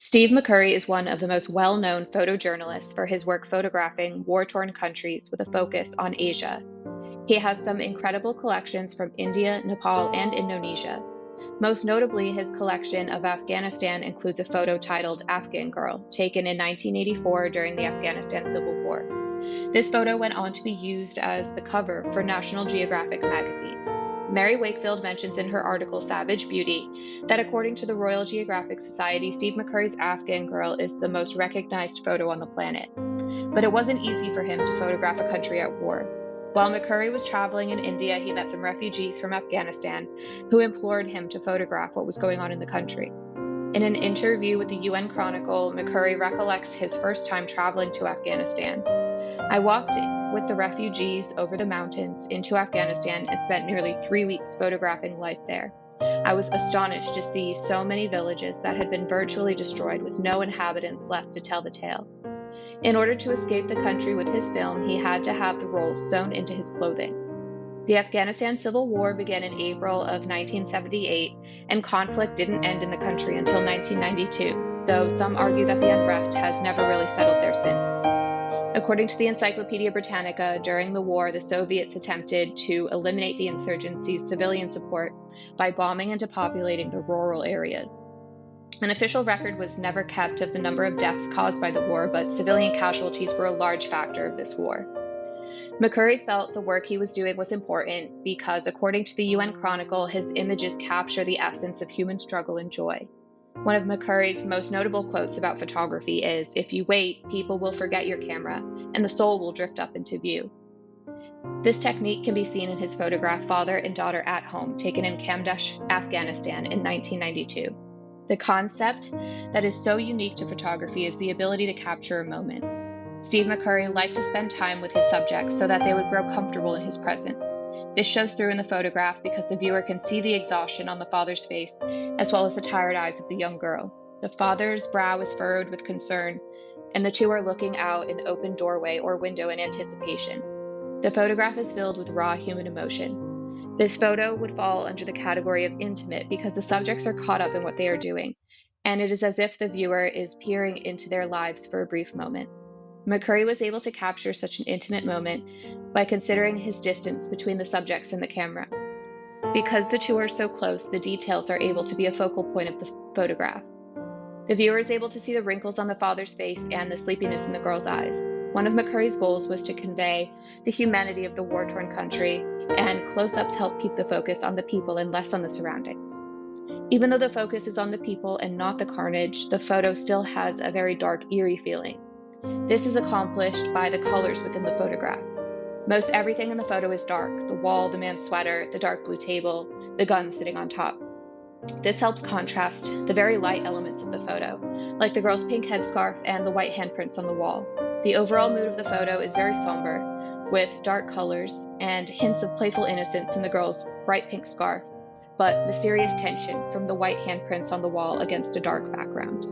Steve McCurry is one of the most well-known photojournalists for his work photographing war-torn countries with a focus on Asia. He has some incredible collections from India, Nepal, and Indonesia. Most notably, his collection of Afghanistan includes a photo titled Afghan Girl, taken in 1984 during the Afghanistan Civil War. This photo went on to be used as the cover for National Geographic magazine. Mary Wakefield mentions in her article Savage Beauty that according to the Royal Geographic Society, Steve McCurry's Afghan Girl is the most recognized photo on the planet. But it wasn't easy for him to photograph a country at war. While McCurry was traveling in India, he met some refugees from Afghanistan who implored him to photograph what was going on in the country. In an interview with the UN Chronicle, McCurry recollects his first time traveling to Afghanistan. I walked with the refugees over the mountains into Afghanistan and spent nearly 3 weeks photographing life there. I was astonished to see so many villages that had been virtually destroyed with no inhabitants left to tell the tale. In order to escape the country with his film, he had to have the roles sewn into his clothing. The Afghanistan Civil War began in April of 1978, and conflict didn't end in the country until 1992, though some argue that the unrest has never really settled there since. According to the Encyclopedia Britannica, during the war, the Soviets attempted to eliminate the insurgency's civilian support by bombing and depopulating the rural areas. An official record was never kept of the number of deaths caused by the war, but civilian casualties were a large factor of this war. McCurry felt the work he was doing was important because, according to the UN Chronicle, his images capture the essence of human struggle and joy. One of McCurry's most notable quotes about photography is, "If you wait, people will forget your camera, and the soul will drift up into view." This technique can be seen in his photograph Father and Daughter at Home, taken in Kamdesh, Afghanistan in 1992. The concept that is so unique to photography is the ability to capture a moment. Steve McCurry liked to spend time with his subjects so that they would grow comfortable in his presence. This shows through in the photograph because the viewer can see the exhaustion on the father's face, as well as the tired eyes of the young girl. The father's brow is furrowed with concern, and the two are looking out an open doorway or window in anticipation. The photograph is filled with raw human emotion. This photo would fall under the category of intimate because the subjects are caught up in what they are doing, and it is as if the viewer is peering into their lives for a brief moment. McCurry was able to capture such an intimate moment by considering his distance between the subjects and the camera. Because the two are so close, the details are able to be a focal point of the photograph. The viewer is able to see the wrinkles on the father's face and the sleepiness in the girl's eyes. One of McCurry's goals was to convey the humanity of the war-torn country, and close-ups help keep the focus on the people and less on the surroundings. Even though the focus is on the people and not the carnage, the photo still has a very dark, eerie feeling. This is accomplished by the colors within the photograph. Most everything in the photo is dark: the wall, the man's sweater, the dark blue table, the gun sitting on top. This helps contrast the very light elements of the photo, like the girl's pink headscarf and the white handprints on the wall. The overall mood of the photo is very somber, with dark colors and hints of playful innocence in the girl's bright pink scarf, but mysterious tension from the white handprints on the wall against a dark background.